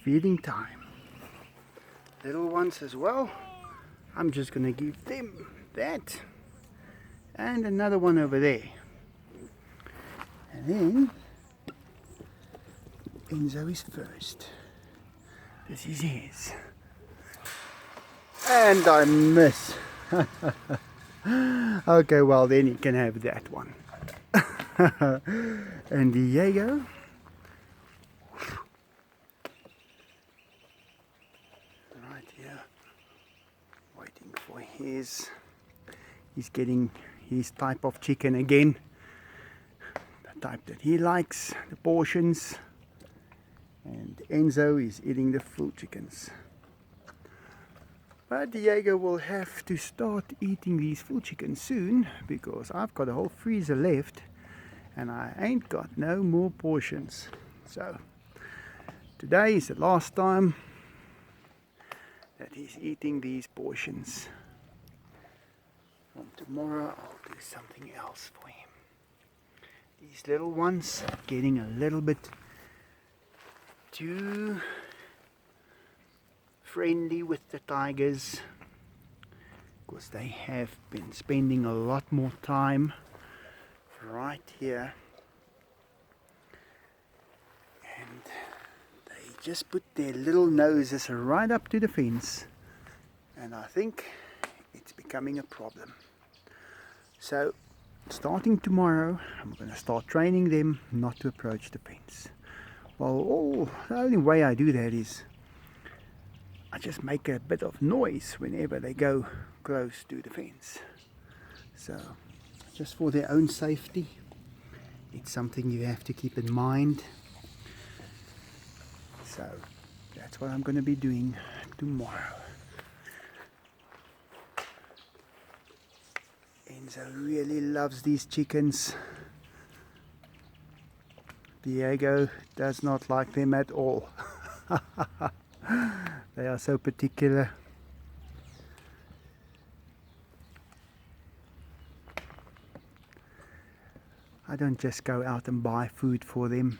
feeding time. Little ones as well. I'm just gonna give them that and another one over there. And then Enzo is first. This is his. And I miss. Okay, well then he can have that one. And Diego. Right here. Waiting for his. He's getting his type of chicken again. The type that he likes, the portions. And Enzo is eating the full chickens. But Diego will have to start eating these full chickens soon, because I've got a whole freezer left and I ain't got no more portions. So today is the last time that he's eating these portions. From tomorrow I'll do something else for him. These little ones are getting a little bit too friendly with the tigers, because they have been spending a lot more time right here, and they just put their little noses right up to the fence, and I think it's becoming a problem. So starting tomorrow I'm going to start training them not to approach the fence. Well, the only way I do that is I just make a bit of noise whenever they go close to the fence. So, just for their own safety, it's something you have to keep in mind. So, that's what I'm going to be doing tomorrow. Enzo really loves these chickens. Diego does not like them at all. They are so particular. I don't just go out and buy food for them.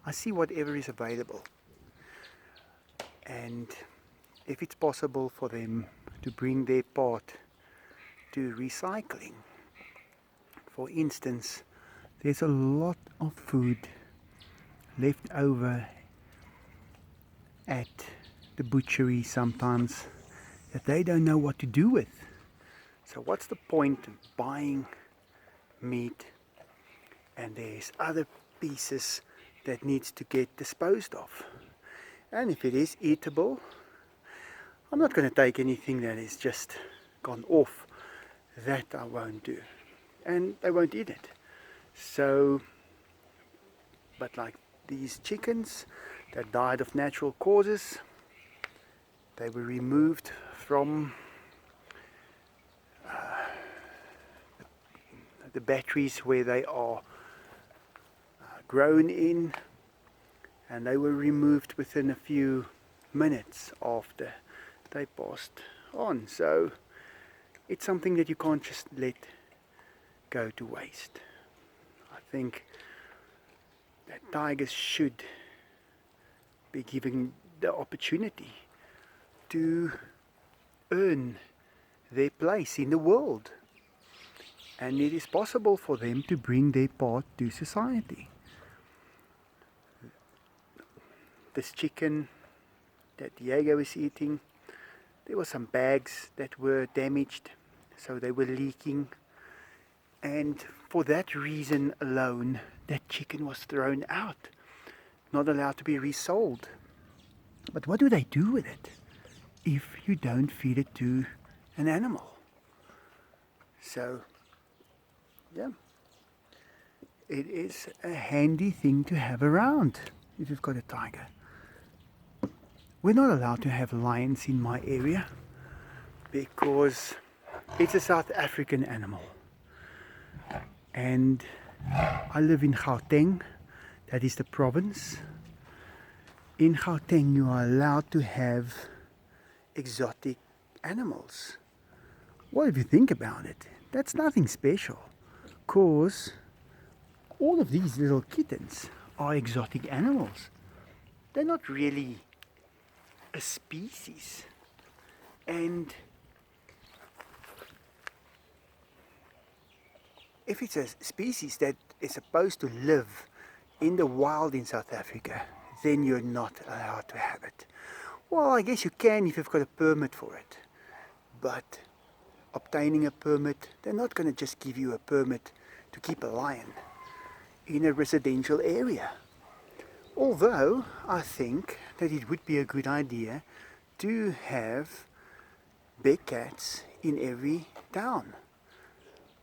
I see whatever is available. And if it's possible for them to bring their part to recycling. For instance, there's a lot of food left over at the butchery sometimes that they don't know what to do with. So what's the point of buying meat and there's other pieces that needs to get disposed of? And if it is eatable, I'm not going to take anything that is just gone off. That I won't do, and they won't eat it. So, but like these chickens that died of natural causes, they were removed from the batteries where they are grown in, and they were removed within a few minutes after they passed on. So it's something that you can't just let go to waste. I think that tigers should be given the opportunity to earn their place in the world. And it is possible for them to bring their part to society. This chicken that Diego is eating, there were some bags that were damaged, so they were leaking. And for that reason alone, that chicken was thrown out, not allowed to be resold. But what do they do with it if you don't feed it to an animal? So, yeah, it is a handy thing to have around if you've got a tiger. We're not allowed to have lions in my area because it's a South African animal. And I live in Gauteng, that is the province. In Gauteng you are allowed to have exotic animals. Well, if you think about it, that's nothing special, because all of these little kittens are exotic animals. they're not really a species. And if it's a species that is supposed to live in the wild in South Africa, then you're not allowed to have it. Well, I guess you can if you've got a permit for it. But obtaining a permit, they're not going to just give you a permit to keep a lion in a residential area. Although I think that it would be a good idea to have big cats in every town,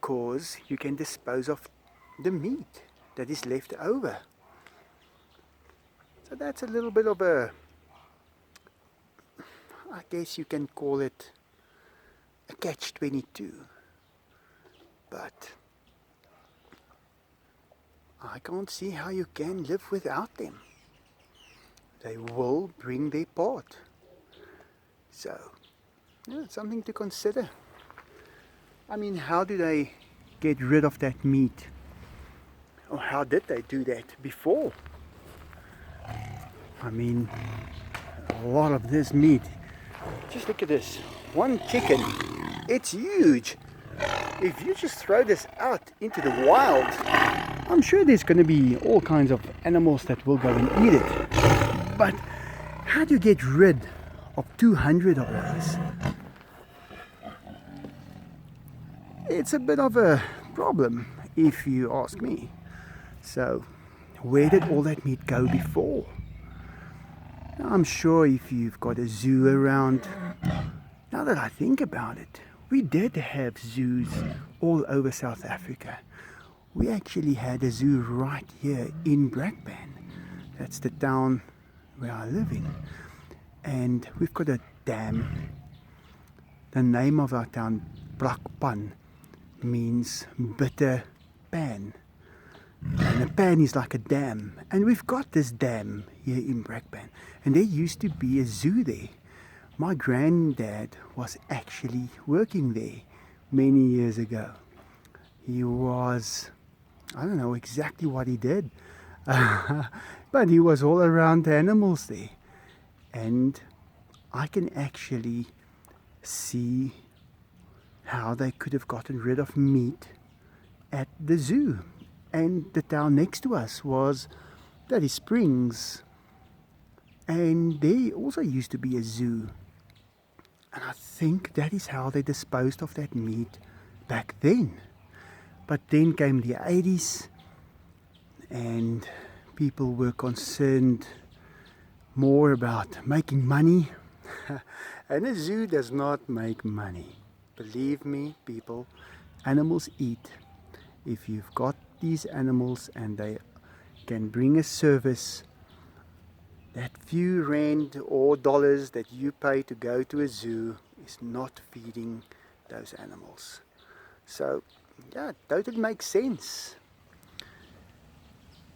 because you can dispose of the meat that is left over. So that's a little bit of a, I guess you can call it a catch-22. But I can't see how you can live without them. They will bring their part. So, yeah, it's something to consider. I mean, how do they get rid of that meat? Or how did they do that before? I mean, a lot of this meat. Just look at this. One chicken. It's huge. If you just throw this out into the wild, I'm sure there's going to be all kinds of animals that will go and eat it. But how do you get rid of 200 of those? It's a bit of a problem, if you ask me. So, where did all that meat go before? I'm sure if you've got a zoo around, now that I think about it, we did have zoos all over South Africa. We actually had a zoo right here in Brakpan. That's the town where I live in. And we've got a dam. The name of our town, Brakpan, means bitter pan. And a pan is like a dam. And we've got this dam here in Brakpan. And there used to be a zoo there. My granddad was actually working there many years ago. He was, I don't know exactly what he did, but he was all around the animals there. And I can actually see how they could have gotten rid of meat at the zoo. And the town next to us was Daddy Springs. And there also used to be a zoo. And I think that is how they disposed of that meat back then. But then came the 80s and people were concerned more about making money. And a zoo does not make money. Believe me, people, animals eat. If you've got these animals and they can bring a service, that few rand or dollars that you pay to go to a zoo is not feeding those animals. So, yeah, it totally makes sense.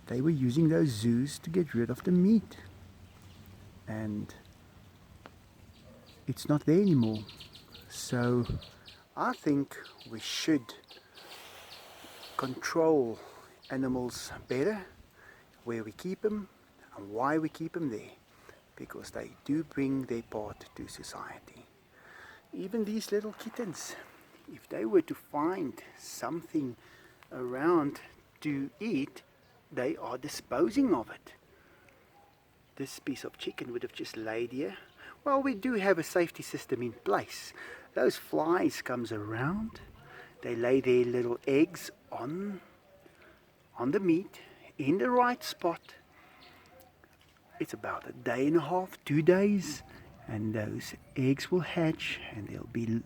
They were using those zoos to get rid of the meat. And it's not there anymore. So, I think we should control animals better, where we keep them and why we keep them there, because they do bring their part to society. Even these little kittens, if they were to find something around to eat, they are disposing of it. This piece of chicken would have just laid here. Well, we do have a safety system in place. Those flies comes around, they lay their little eggs on the meat in the right spot. It's about a day and a half, 2 days, and those eggs will hatch and there'll be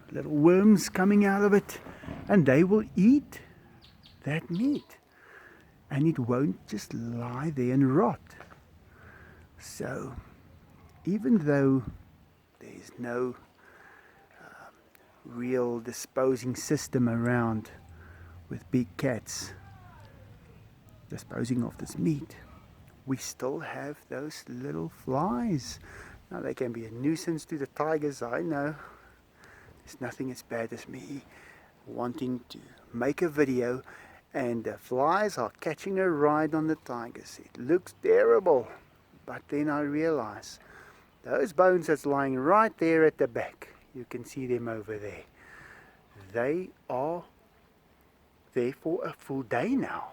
little worms coming out of it, and they will eat that meat, and it won't just lie there and rot. So even though there's no real disposing system around with big cats disposing of this meat, we still have those little flies. Now they can be a nuisance to the tigers, I know. There's nothing as bad as me wanting to make a video And the flies are catching a ride on the tigers. It looks terrible, but then I realize those bones that's lying right there at the back, you can see them over there. They are there for a full day now.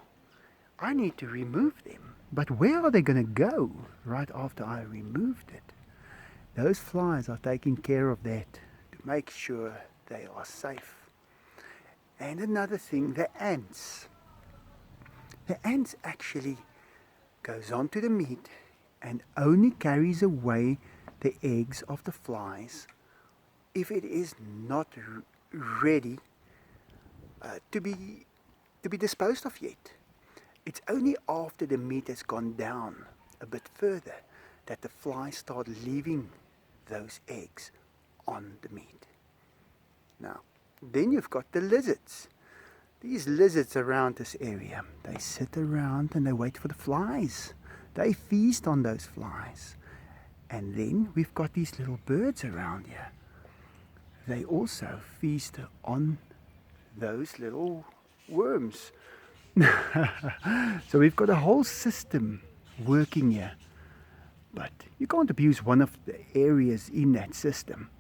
I need to remove them. But where are they going to go right after I removed it? Those flies are taking care of that to make sure they are safe. And another thing, the ants. The ants actually goes onto the meat and only carries away the eggs of the flies if it is not ready to be disposed of yet. It's only after the meat has gone down a bit further that the flies start leaving those eggs on the meat. Now, then you've got the lizards. These lizards around this area, they sit around and they wait for the flies. They feast on those flies. And then we've got these little birds around here. They also feast on those little worms. So we've got a whole system working here. But you can't abuse one of the areas in that system.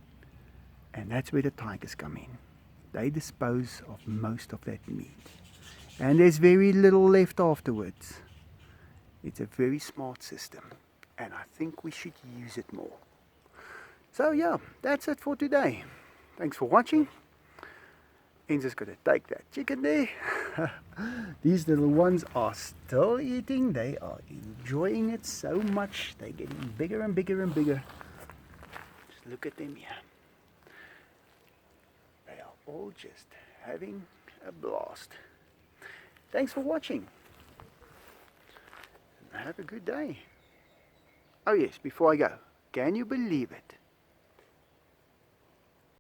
And that's where the tigers come in. They dispose of most of that meat. And there's very little left afterwards. It's a very smart system. And I think we should use it more. So yeah, that's it for today. Thanks for watching. Enzo's going to take that chicken there. These little ones are still eating. They are enjoying it so much. They're getting bigger and bigger and bigger. Just look at them here. They are all just having a blast. Thanks for watching. And have a good day. Oh yes, before I go, can you believe it?